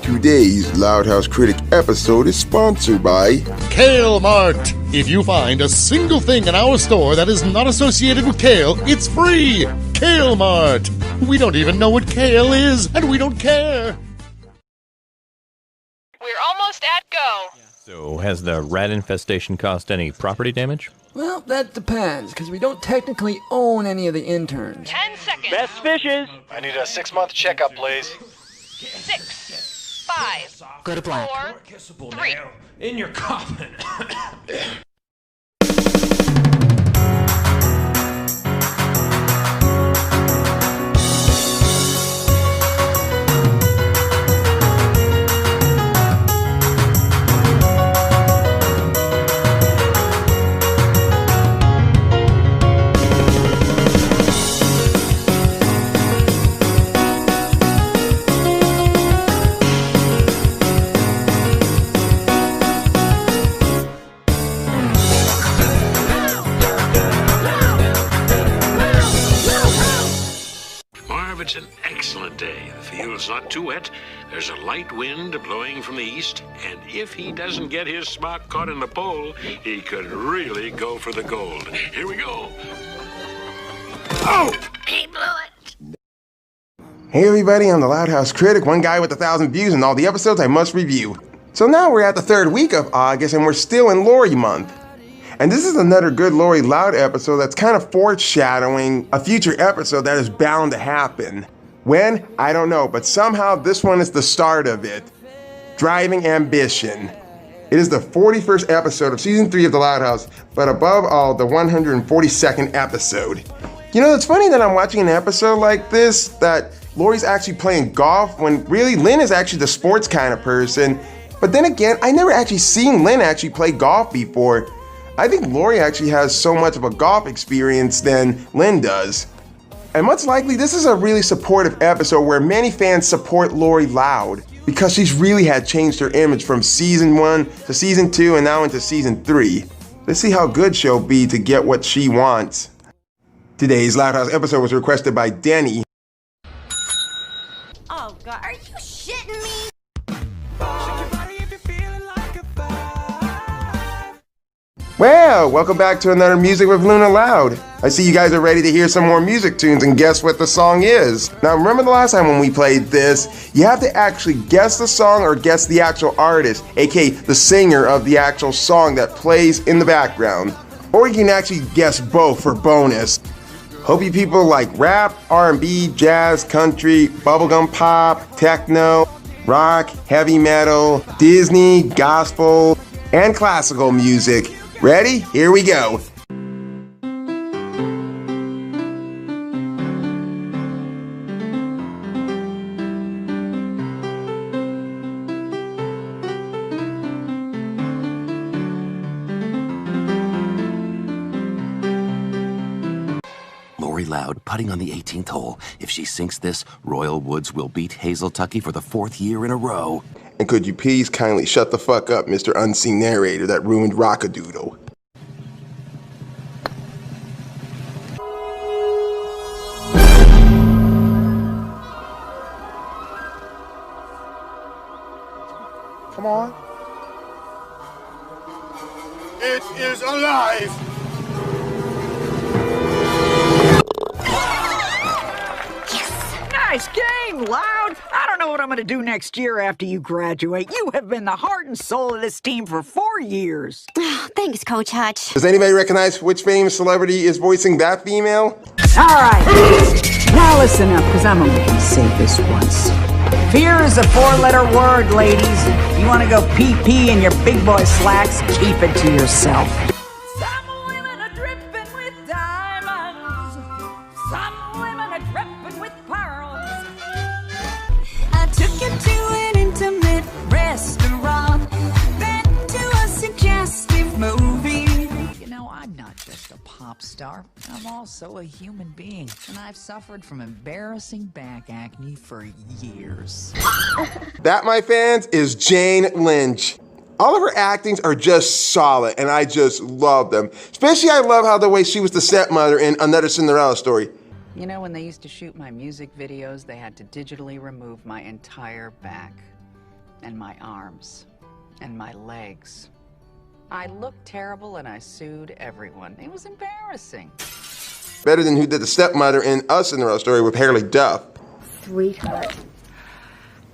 Today's Loud House Critic episode is sponsored by Kale Mart. If you find a single thing in our store that is not associated with kale, it's free. Kale Mart. We don't even know what kale is, and we don't care. We're almost at go. So, has the rat infestation caused any property damage? Well, that depends, because we don't technically own any of the interns. 10 seconds. Best fishes. I need a 6-month checkup, please. 6, 5, Go to black. 4, 3. In your coffin. It's an excellent day. The field's not too wet. There's a light wind blowing from the east, and if he doesn't get his smock caught in the pole, he could really go for the gold. Here we go. Oh! He blew it. Hey everybody, I'm the Loud House Critic, one guy with 1,000 views and all the episodes I must review. So now we're at the third week of August and we're still in Lori month. And this is another good Lori Loud episode that's kind of foreshadowing a future episode that is bound to happen. When? I don't know, but somehow this one is the start of it. Driving Ambition. It is the 41st episode of season 3 of The Loud House, but above all, the 142nd episode. You know, it's funny that I'm watching an episode like this, that Lori's actually playing golf, when really Lynn is actually the sports kind of person. But then again, I never actually seen Lynn actually play golf before. I think Lori actually has so much of a golf experience than Lynn does. And much likely, this is a really supportive episode where many fans support Lori Loud because she's really had changed her image from season 1 to season 2 and now into season 3. Let's see how good she'll be to get what she wants. Today's Loud House episode was requested by Denny. Oh God, are you shitting me? Well, welcome back to another Music with Luna Loud. I see you guys are ready to hear some more music tunes, and guess what the song is? Now remember the last time when we played this, you have to actually guess the song or guess the actual artist, aka the singer of the actual song that plays in the background. Or you can actually guess both for bonus. Hope you people like rap, R&B, jazz, country, bubblegum pop, techno, rock, heavy metal, Disney, gospel, and classical music. Ready? Here we go. Lori Loud putting on the 18th hole. If she sinks this, Royal Woods will beat Hazeltucky for the 4th year in a row. And could you please kindly shut the fuck up, Mr. Unseen Narrator that ruined Rockadoodle? Come on. It is alive! Nice game, Loud. I don't know what I'm going to do next year after you graduate. You have been the heart and soul of this team for 4 years. Thanks, Coach Hutch. Does anybody recognize which famous celebrity is voicing that female? All right. Now listen up, because I'm only going to say this once. Fear is a 4-letter word, ladies. If you want to go pee-pee in your big boy slacks, keep it to yourself. Some women are dripping with diamonds. Some women are dripping with pearls. I took you to an intimate restaurant, then to a suggestive movie. You know, I'm not just a pop star. I'm also a human being, and I've suffered from embarrassing back acne for years. That, my fans, is Jane Lynch. All of her actings are just solid, and I just love them. Especially I love how the way she was the stepmother in Another Cinderella Story. You know, when they used to shoot my music videos, they had to digitally remove my entire back. and my arms and my legs. I looked terrible and I sued everyone. It was embarrassing. Better than who did the stepmother in Us in the Real Story with Hailey Duff. Sweetheart,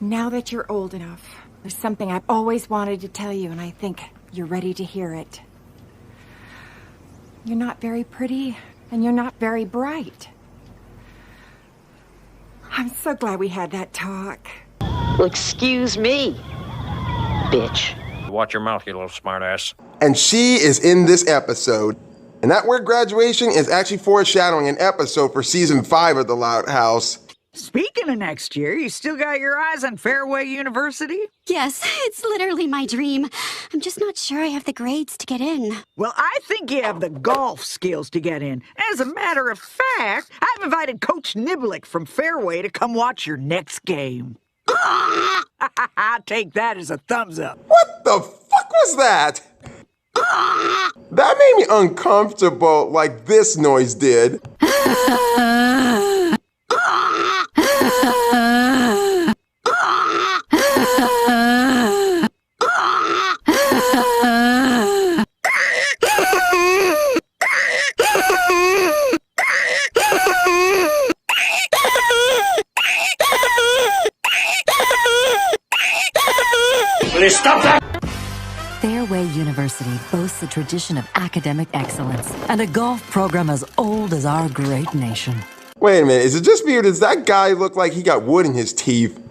now that you're old enough, there's something I've always wanted to tell you, and I think you're ready to hear it. You're not very pretty, and you're not very bright. I'm so glad we had that talk. Well, excuse me, bitch. Watch your mouth, you little smartass. And she is in this episode. And that word graduation is actually foreshadowing an episode for season 5 of The Loud House. Speaking of next year, you still got your eyes on Fairway University? Yes, it's literally my dream. I'm just not sure I have the grades to get in. Well, I think you have the golf skills to get in. As a matter of fact, I've invited Coach Niblick from Fairway to come watch your next game. I'll take that as a thumbs up. What the fuck was that? That made me uncomfortable like this noise did. Please stop that! Fairway University boasts a tradition of academic excellence and a golf program as old as our great nation. Wait a minute, is it just me or does that guy look like he got wood in his teeth?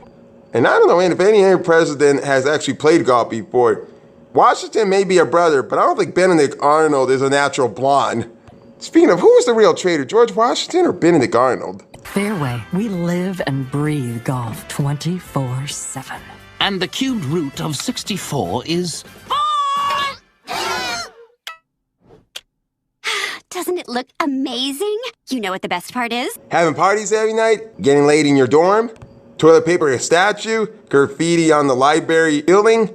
And I don't know, man, if any president has actually played golf before. Washington may be a brother, but I don't think Benedict Arnold is a natural blonde. Speaking of, who was the real traitor, George Washington or Benedict Arnold? Fairway, we live and breathe golf 24/7. And the cubed root of 64 is... Doesn't it look amazing? You know what the best part is? Having parties every night? Getting laid in your dorm? Toilet paper a statue? Graffiti on the library building?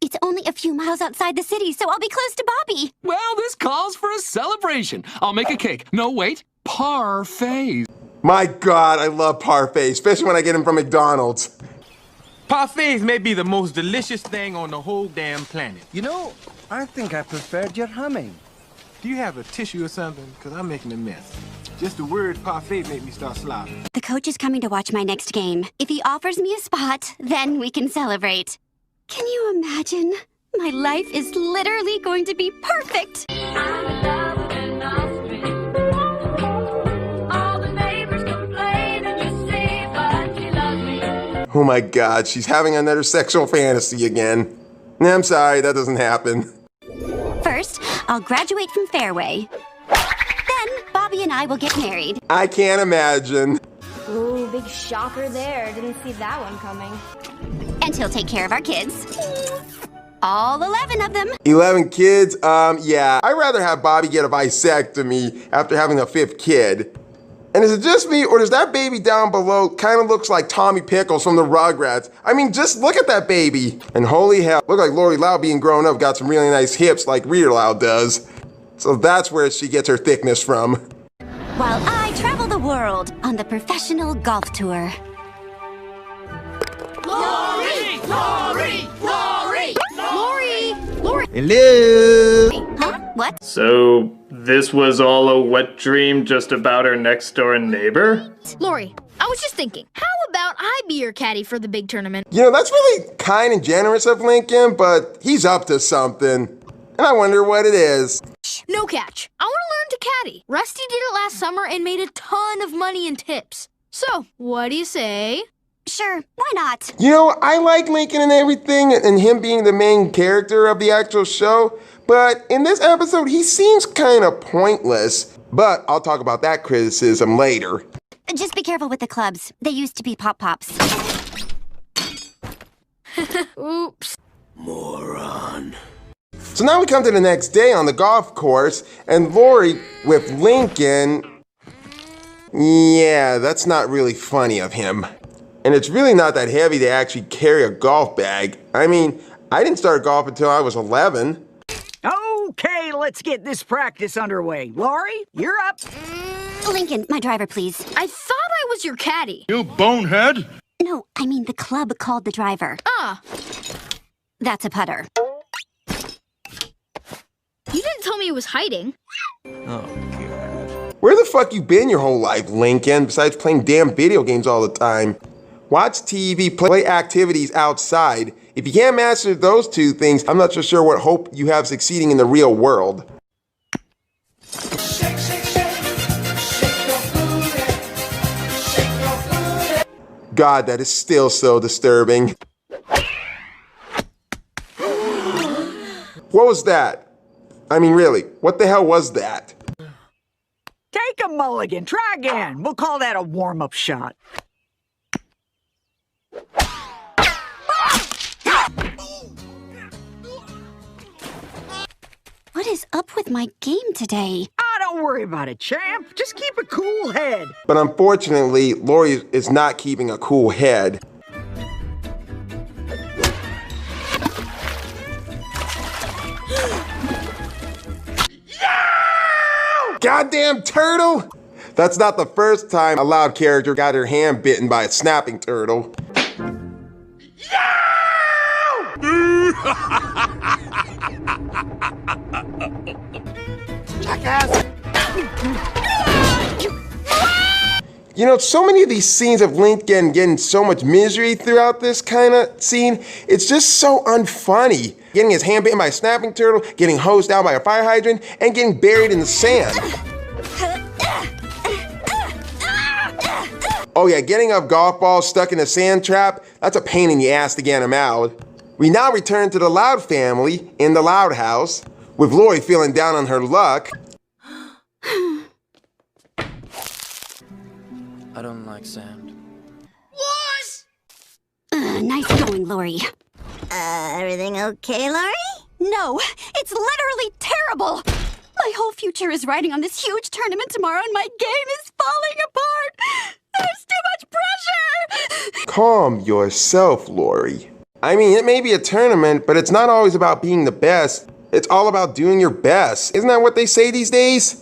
It's only a few miles outside the city, so I'll be close to Bobby. Well, this calls for a celebration. I'll make a cake. No, wait. Parfaits. My God, I love parfaits, especially when I get them from McDonald's. Parfaits may be the most delicious thing on the whole damn planet. You know, I think I preferred your humming. Do you have a tissue or something? Because I'm making a mess. Just the word parfait made me start slobbering. The coach is coming to watch my next game. If he offers me a spot, then we can celebrate. Can you imagine? My life is literally going to be perfect. Oh my God, she's having another sexual fantasy again. I'm sorry, that doesn't happen. First, I'll graduate from Fairway. Then, Bobby and I will get married. I can't imagine. Ooh, big shocker there. Didn't see that one coming. And he'll take care of our kids. All 11 of them. 11 kids? Yeah. I'd rather have Bobby get a vasectomy after having a 5th kid. And is it just me, or does that baby down below kind of looks like Tommy Pickles from the Rugrats? I mean, just look at that baby. And holy hell, look like Lori Loud being grown up got some really nice hips like Rita Loud does. So that's where she gets her thickness from. While I travel the world on the professional golf tour. Lori! Lori! Lori! Lori! Lori! Hello! Huh? What? So, this was all a wet dream just about our next door neighbor? Lori, I was just thinking, how about I be your caddy for the big tournament? You know, that's really kind and generous of Lincoln, but he's up to something. And I wonder what it is. No catch. I want to learn to caddy. Rusty did it last summer and made a ton of money in tips. So, what do you say? Sure, why not? You know, I like Lincoln and everything, and him being the main character of the actual show, but in this episode, he seems kind of pointless. But I'll talk about that criticism later. Just be careful with the clubs. They used to be pop-pops. Oops. Moron. So now we come to the next day on the golf course, and Lori with Lincoln. Yeah, that's not really funny of him. And it's really not that heavy to actually carry a golf bag. I mean, I didn't start golf until I was 11. Okay, let's get this practice underway. Lori, you're up. Lincoln, my driver, please. I thought I was your caddy. You bonehead! No, I mean the club called the driver. Ah, That's a putter. You didn't tell me it was hiding. Where the fuck you been your whole life, Lincoln, besides playing damn video games all the time? Watch TV, play activities outside. If you can't master those two things, I'm not so sure what hope you have succeeding in the real world. God, that is still so disturbing. What was that? I mean, really, what the hell was that? Take a mulligan. Try again. We'll call that a warm-up shot. What is up with my game today? Don't worry about it, champ. Just keep a cool head. But unfortunately, Lori is not keeping a cool head. Goddamn turtle! That's not the first time a loud character got her hand bitten by a snapping turtle. Jackass! You know, so many of these scenes of Lincoln getting so much misery throughout this kind of scene, it's just so unfunny. Getting his hand bitten by a snapping turtle, getting hosed down by a fire hydrant, and getting buried in the sand. Oh yeah, getting a golf ball stuck in a sand trap, that's a pain in the ass to get him out. We now return to the Loud family in the Loud house, with Lori feeling down on her luck. I don't like sand. Nice going, Lori. Everything okay, Lori? No, it's literally terrible. My whole future is riding on this huge tournament tomorrow, and my game is falling apart. There's too much pressure. Calm yourself, Lori. I mean, it may be a tournament, but it's not always about being the best. It's all about doing your best. Isn't that what they say these days?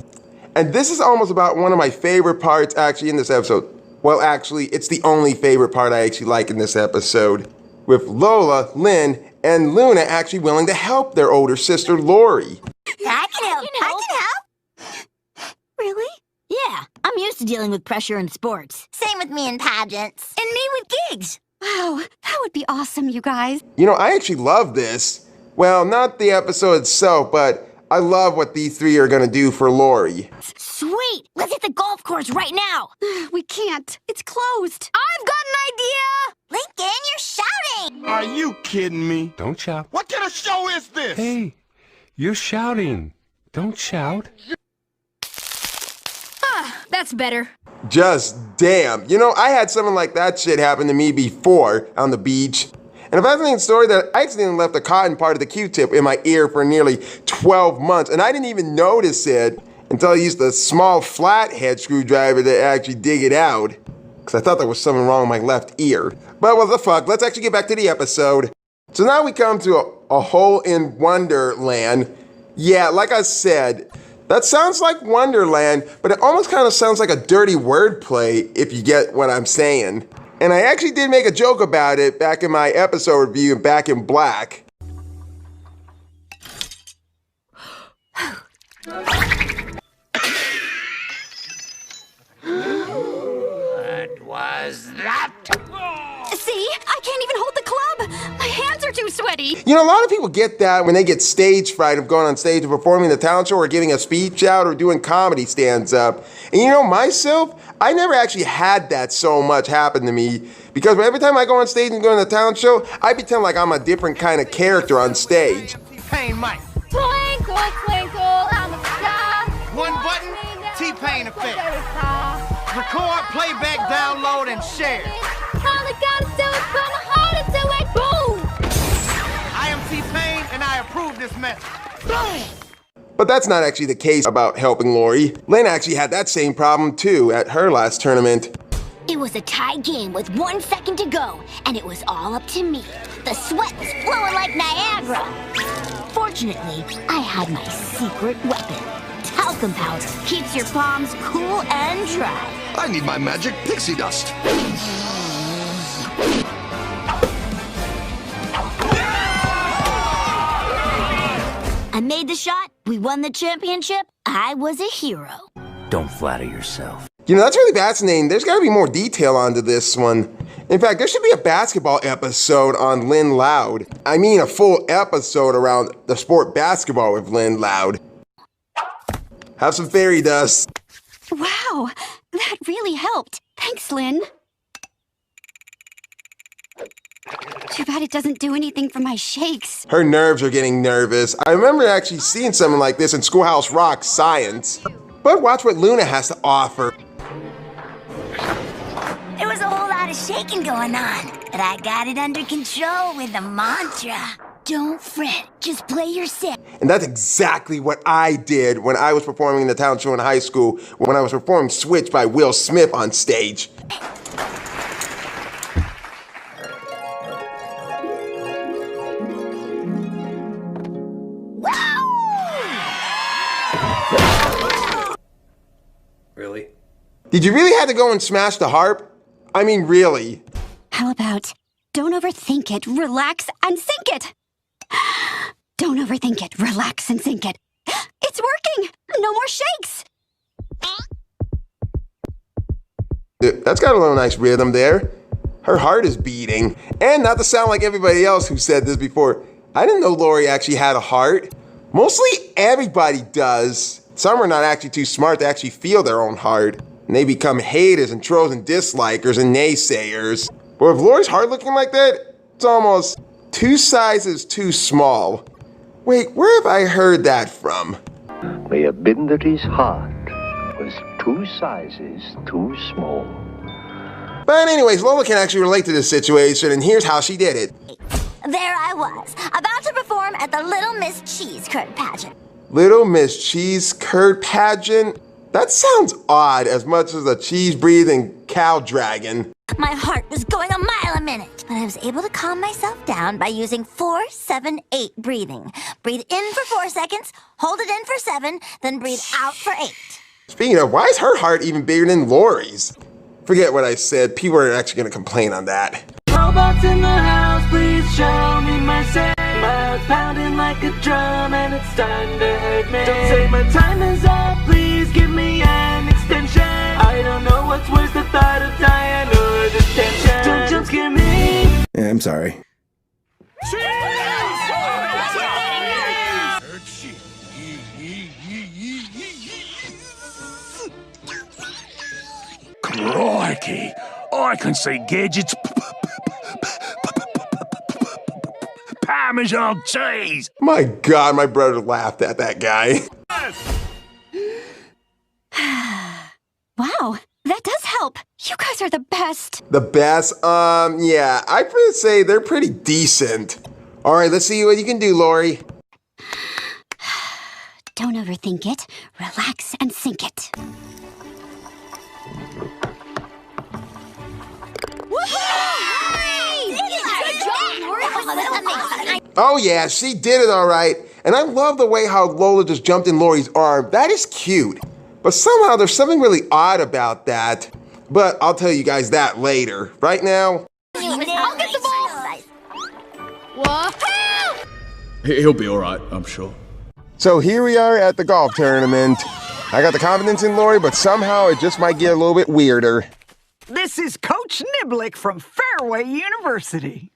And this is almost about one of my favorite parts actually in this episode. Well, actually, it's the only favorite part I actually like in this episode. With Lola, Lynn, and Luna actually willing to help their older sister, Lori. I can help. I can help. Really? Yeah, I'm used to dealing with pressure in sports. Same with me in pageants. And me with gigs. Wow, that would be awesome, you guys. You know, I actually love this. Well, not the episode itself, but I love what these three are gonna do for Lori. Sweet! Let's hit the golf course right now! We can't. It's closed. I've got an idea! Lincoln, you're shouting! Are you kidding me? Don't shout. What kind of show is this? Hey, you're shouting. Don't shout. That's better. Just damn. You know, I had something like that shit happen to me before on the beach. And a fascinating story that I accidentally left the cotton part of the Q-tip in my ear for nearly 12 months, and I didn't even notice it until I used a small flathead screwdriver to actually dig it out. Because I thought there was something wrong with my left ear. But what the fuck, let's actually get back to the episode. So now we come to a hole in Wonderland. Yeah, like I said, that sounds like Wonderland, but it almost kind of sounds like a dirty wordplay, if you get what I'm saying. And I actually did make a joke about it back in my episode review Back in Black. What was that? See? I can't even hold the club. My hands are too sweaty. You know, a lot of people get that when they get stage fright of going on stage and performing the talent show or giving a speech out or doing comedy stands-up. And you know, myself, I never actually had that so much happen to me because every time I go on stage and go on the talent show, I pretend like I'm a different kind of character on stage. T-Pain Mike. Twinkle, twinkle on the sky. One button, T-Pain effect. Record, playback, download, and share. All I gotta do is put my heart into it. Boom! I am T-Pain, and I approve this message. But that's not actually the case about helping Lori. Lynn actually had that same problem too at her last tournament. It was a tie game with 1 second to go, and it was all up to me. The sweat was flowing like Niagara. Fortunately, I had my secret weapon. Talcum powder keeps your palms cool and dry. I need my magic pixie dust. made the shot, we won the championship, I was a hero. Don't flatter yourself. You know, that's really fascinating. There's got to be more detail onto this one. In fact, there should be a basketball episode on Lynn Loud. I mean, a full episode around the sport basketball with Lynn Loud. Have some fairy dust. Wow, that really helped. Thanks, Lynn. Too bad it doesn't do anything for my shakes. Her nerves are getting nervous. I remember actually seeing something like this in Schoolhouse Rock Science. But watch what Luna has to offer. There was a whole lot of shaking going on, but I got it under control with the mantra. Don't fret, just play your set. And that's exactly what I did when I was performing in the talent show in high school, when I was performing Switch by Will Smith on stage. Really? Did you really have to go and smash the harp? I mean, really? How about, don't overthink it, relax and sink it? Don't overthink it, relax and sink it. It's working! No more shakes! That's got a little nice rhythm there. Her heart is beating. And not to sound like everybody else who said this before, I didn't know Lori actually had a heart. Mostly everybody does. Some are not actually too smart to actually feel their own heart. And they become haters and trolls and dislikers and naysayers. But with Lori's heart looking like that, it's almost 2 sizes too small. Wait, where have I heard that from? May have been that his heart was 2 sizes too small. But anyways, Lola can actually relate to this situation, and here's how she did it. There I was, about to perform at the Little Miss Cheese Curd pageant. Little Miss Cheese Curd pageant? That sounds odd as much as a cheese-breathing cow dragon. My heart was going a mile a minute, but I was able to calm myself down by using 4-7-8 breathing. Breathe in for 4 seconds, hold it in for 7, then breathe out for 8. Speaking of, why is her heart even bigger than Lori's? Forget what I said. People are actually going to complain on that. Robots in the house, please show me my set. My heart's pounding like a drum and it's starting to hurt me. Don't say my time is up, please give me an extension. I don't know what's worse, the thought of dying or the tension. Don't jump scare me. Yeah, I'm sorry. Crikey! I can see Gadget's Parmesan cheese! My God, my brother laughed at that guy. Wow, that does help. You guys are the best. The best? Yeah, I'd probably say they're pretty decent. All right, let's see what you can do, Lori. Don't overthink it. Relax and sink it. Oh yeah, she did it all right. And I love the way how Lola just jumped in Lori's arm. That is cute. But somehow there's something really odd about that. But I'll tell you guys that later. Right now... I'll get the ball! Whoa! He'll be alright, I'm sure. So here we are at the golf tournament. I got the confidence in Lori, but somehow it just might get a little bit weirder. This is Coach Niblick from Fairway University.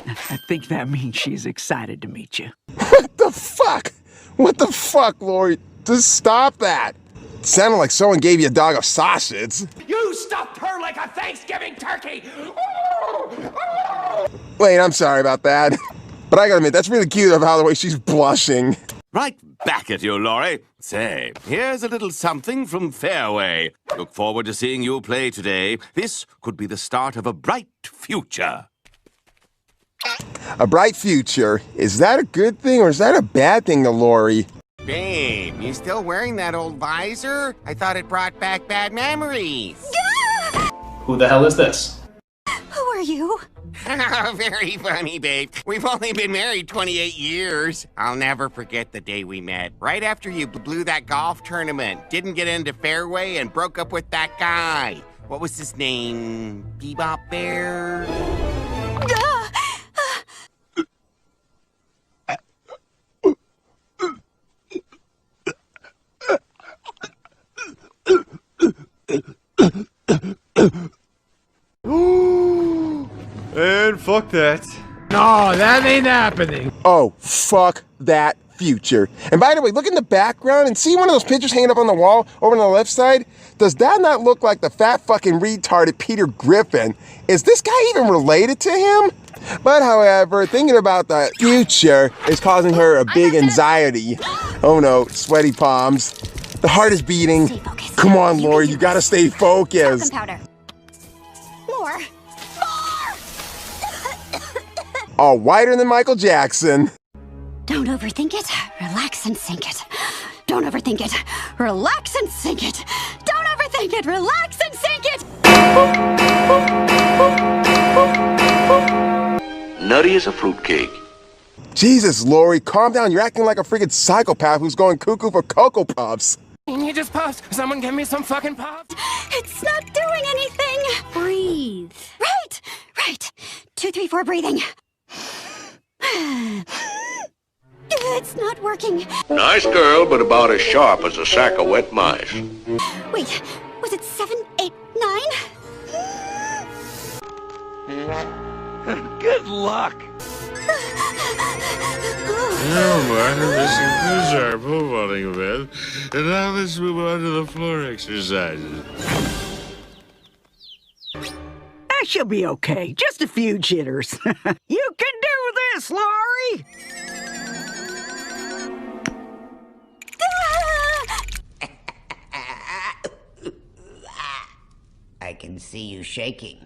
I think that means she's excited to meet you. What the fuck? What the fuck, Lori? Just stop that. It sounded like someone gave you a dog a sausage. You stuffed her like a Thanksgiving turkey! Wait, I'm sorry about that. But I gotta admit, that's really cute of how the way she's blushing. Right back at you, Laurie. Say, here's a little something from Fairway. Look forward to seeing you play today. This could be the start of a bright future. A bright future. Is that a good thing or is that a bad thing to Lori? Babe, you still wearing that old visor? I thought it brought back bad memories. Who the hell is this? Who are you? Very funny, babe. We've only been married 28 years. I'll never forget the day we met. Right after you blew that golf tournament, didn't get into Fairway, and broke up with that guy. What was his name? Bebop Bear? Man, fuck that. No, that ain't happening. Oh, fuck that future. And by the way, look in the background and see one of those pictures hanging up on the wall over on the left side? Does that not look like the fat fucking retarded Peter Griffin? Is this guy even related to him? But however, thinking about the future is causing her a big anxiety. Oh no, sweaty palms. The heart is beating. Come on, Lori, you gotta stay focused. Powder. More. All whiter than Michael Jackson. Don't overthink it. Relax and sink it. Don't overthink it. Relax and sink it. Don't overthink it. Relax and sink it. Nutty as a fruitcake. Jesus, Lori, calm down. You're acting like a freaking psychopath who's going cuckoo for Cocoa Puffs. You need just puffs. Someone give me some fucking puffs. It's not doing anything. Breathe. Right. 2, 3, 4, breathing. It's not working. Nice girl, but about as sharp as a sack of wet mice. Wait, was it 7, 8, 9? Good luck. Mark, this concludes our pole vaulting event, and now let's move on to the floor exercises. She'll be okay. Just a few jitters. You can do this, Laurie! I can see you shaking.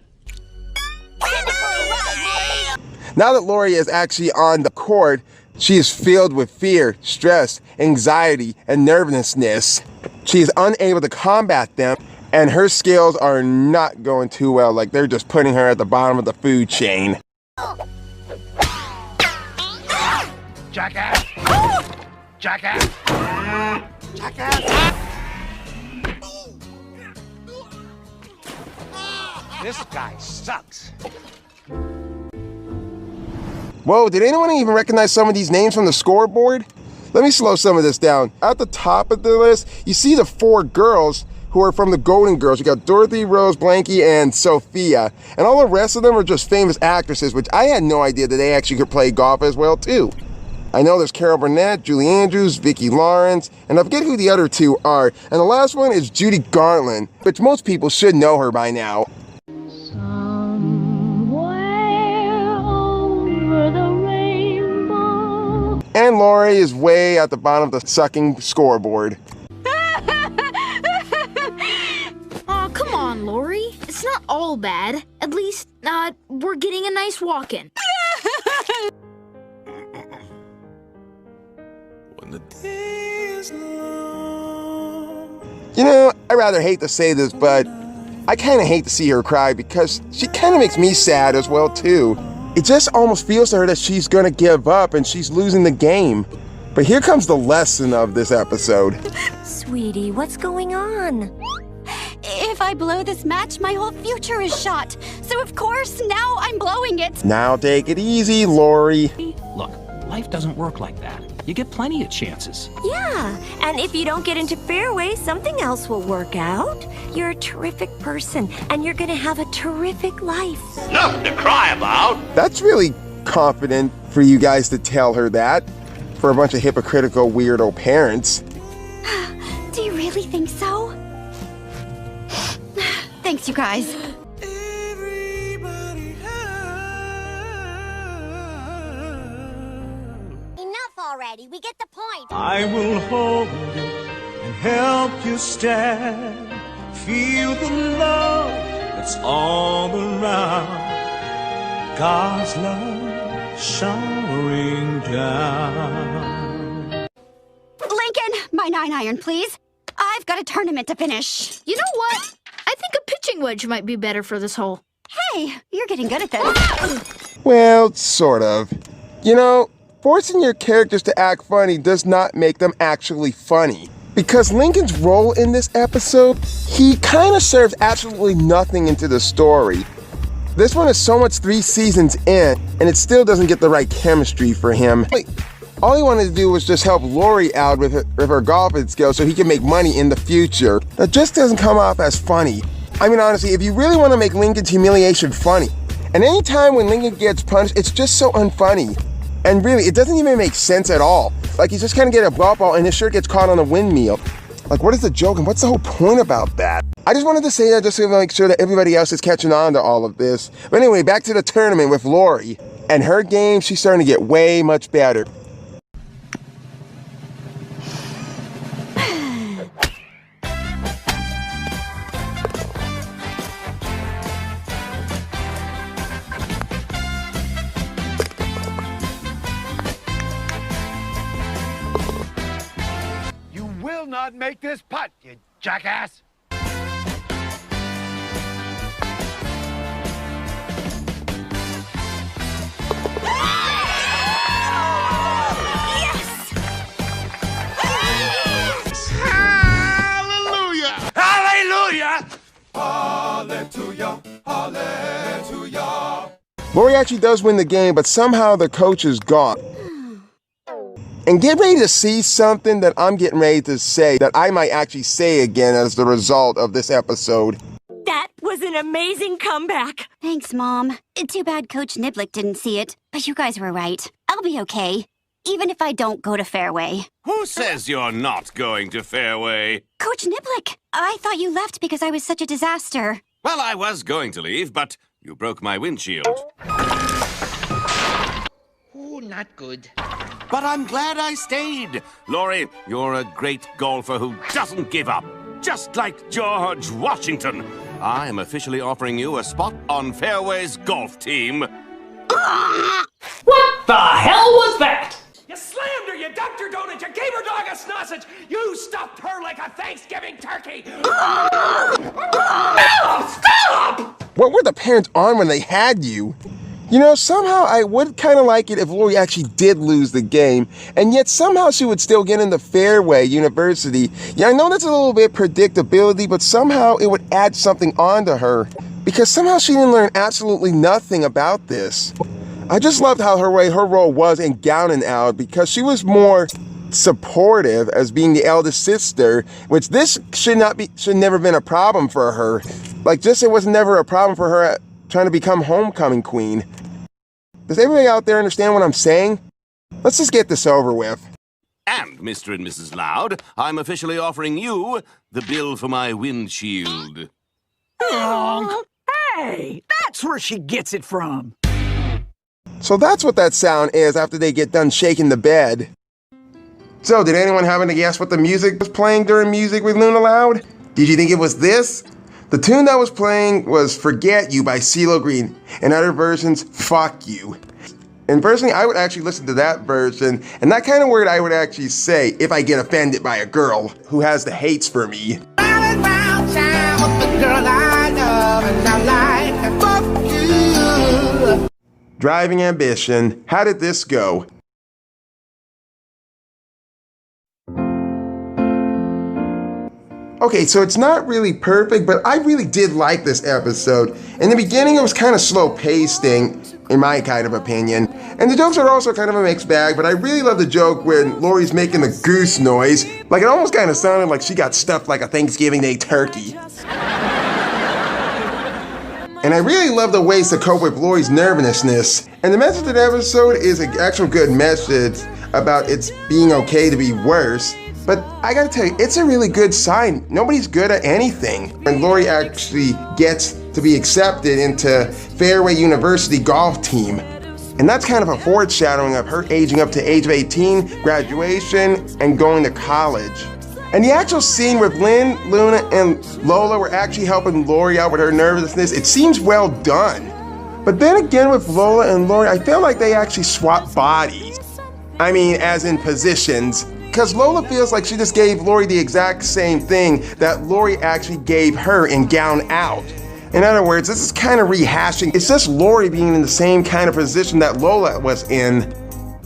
Now that Lori is actually on the court, she is filled with fear, stress, anxiety, and nervousness. She is unable to combat them, and her skills are not going too well, like they're just putting her at the bottom of the food chain. Jackass! Jackass! Jackass! This guy sucks. Whoa, did anyone even recognize some of these names from the scoreboard? Let me slow some of this down. At the top of the list, you see the 4 girls who are from the Golden Girls. You got Dorothy, Rose, Blanky, and Sophia. And all the rest of them are just famous actresses, which I had no idea that they actually could play golf as well, too. I know there's Carol Burnett, Julie Andrews, Vicki Lawrence, and I forget who the other 2 are. And the last one is Judy Garland, which most people should know her by now. And Lori is way at the bottom of the sucking scoreboard. Aw, come on, Lori. It's not all bad. At least, we're getting a nice walk-in. When the day is long. You know, I rather hate to say this, but I kind of hate to see her cry because she kind of makes me sad as well, too. It just almost feels to her that she's gonna give up and she's losing the game. But here comes the lesson of this episode. Sweetie, what's going on? If I blow this match, my whole future is shot. So of course, now I'm blowing it. Now take it easy, Lori. Look, life doesn't work like that. You get plenty of chances. Yeah, and if you don't get into fairway, something else will work out. You're a terrific person, and you're gonna have a terrific life. Nothing to cry about. That's really confident for you guys to tell her that. For a bunch of hypocritical weirdo parents. Do you really think so? Thanks, you guys. Already, we get the point. I will hold you and help you stand. Feel the love that's all around. God's love showering down. Lincoln, my 9-iron, please. I've got a tournament to finish. You know what? I think a pitching wedge might be better for this hole. Hey, you're getting good at this. Well, sort of. You know, forcing your characters to act funny does not make them actually funny. Because Lincoln's role in this episode, he kind of serves absolutely nothing into the story. This one is so much 3 seasons in, and it still doesn't get the right chemistry for him. All he wanted to do was just help Lori out with her golfing skills so he can make money in the future. That just doesn't come off as funny. I mean, honestly, if you really want to make Lincoln's humiliation funny, And anytime when Lincoln gets punched, it's just so unfunny. And really, it doesn't even make sense at all. Like, he's just kind of getting a golf ball and his shirt gets caught on a windmill. Like, what is the joke and what's the whole point about that? I just wanted to say that just to make sure that everybody else is catching on to all of this. But anyway, back to the tournament with Lori. And her game, she's starting to get way much better. You will not make this putt, you jackass! Hallelujah! Hallelujah! Hallelujah! Hallelujah! Lori actually does win the game, but somehow the coach is gone. And get ready to see something that I'm getting ready to say that I might actually say again as the result of this episode. That was an amazing comeback. Thanks, Mom. Too bad Coach Niblick didn't see it, but you guys were right. I'll be okay, even if I don't go to Fairway. Who says you're not going to Fairway? Coach Niblick, I thought you left because I was such a disaster. Well, I was going to leave, but you broke my windshield. Ooh, not good. But I'm glad I stayed. Lori, you're a great golfer who doesn't give up. Just like George Washington. I am officially offering you a spot on Fairway's golf team. What the hell was that? You slammed her, you dumped her donut, you gave her dog a sausage, you stuffed her like a Thanksgiving turkey! Stop! What were the parents on when they had you? You know, somehow I would kind of like it if Lori actually did lose the game, and yet somehow she would still get into Fairway University. Yeah, I know that's a little bit predictability, but somehow it would add something onto her, because somehow she didn't learn absolutely nothing about this. I just loved how her role was in Gown and Out, because she was more supportive as being the eldest sister, which this should never been a problem for her. Like, just it was never a problem for her trying to become homecoming queen. Does everybody out there understand what I'm saying? Let's just get this over with. And, Mr. and Mrs. Loud, I'm officially offering you the bill for my windshield. Hey, that's where she gets it from. So that's what that sound is after they get done shaking the bed. So, did anyone happen to guess what the music was playing during Music with Luna Loud? Did you think it was this? The tune that was playing was Forget You by CeeLo Green, and other versions, Fuck You. And personally, I would actually listen to that version, and that kind of word I would actually say if I get offended by a girl who has the hates for me. Driving Ambition, how did this go? Okay, so it's not really perfect, but I really did like this episode. In the beginning, it was kind of slow-pacing, in my kind of opinion. And the jokes are also kind of a mixed bag, but I really love the joke when Lori's making the goose noise. Like, it almost kind of sounded like she got stuffed like a Thanksgiving Day turkey. And I really love the ways to cope with Lori's nervousness. And the message of the episode is an actual good message about it's being okay to be worse. But I gotta tell you, it's a really good sign. Nobody's good at anything. And Lori actually gets to be accepted into Fairway University golf team. And that's kind of a foreshadowing of her aging up to age of 18, graduation, and going to college. And the actual scene with Lynn, Luna, and Lola were actually helping Lori out with her nervousness. It seems well done. But then again with Lola and Lori, I feel like they actually swapped bodies. I mean, as in positions. Because Lola feels like she just gave Lori the exact same thing that Lori actually gave her in Gown Out. In other words, this is kind of rehashing. It's just Lori being in the same kind of position that Lola was in.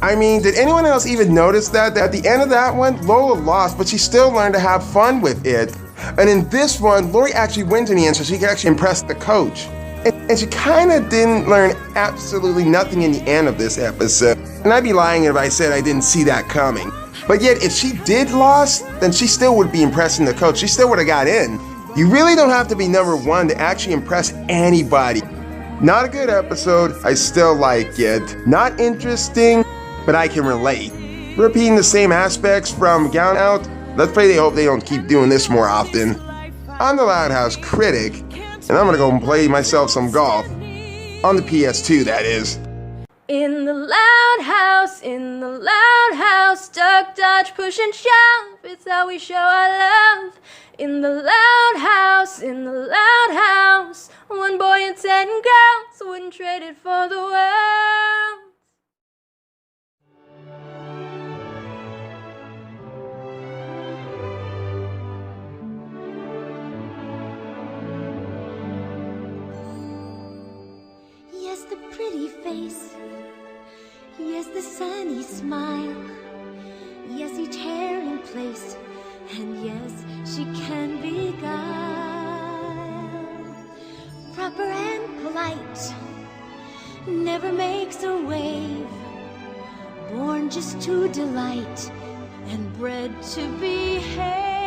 I mean, did anyone else even notice that at the end of that one, Lola lost, but she still learned to have fun with it. And in this one, Lori actually wins in the end, so she could actually impress the coach. And she kind of didn't learn absolutely nothing in the end of this episode. And I'd be lying if I said I didn't see that coming. But yet, if she did lose, then she still would be impressing the coach. She still would have got in. You really don't have to be number one to actually impress anybody. Not a good episode, I still like it. Not interesting, but I can relate. Repeating the same aspects from Gown Out, let's pray they hope they don't keep doing this more often. I'm the Loud House Critic, and I'm gonna go and play myself some golf. On the PS2, that is. In the loud house, duck, dodge, push and shove. It's how we show our love. In the loud house, one boy and 10 girls wouldn't trade it for the world. Yes, the pretty face. Yes, the sunny smile. Yes, each hair in place. And yes, she can beguile. Proper and polite. Never makes a wave. Born just to delight. And bred to behave.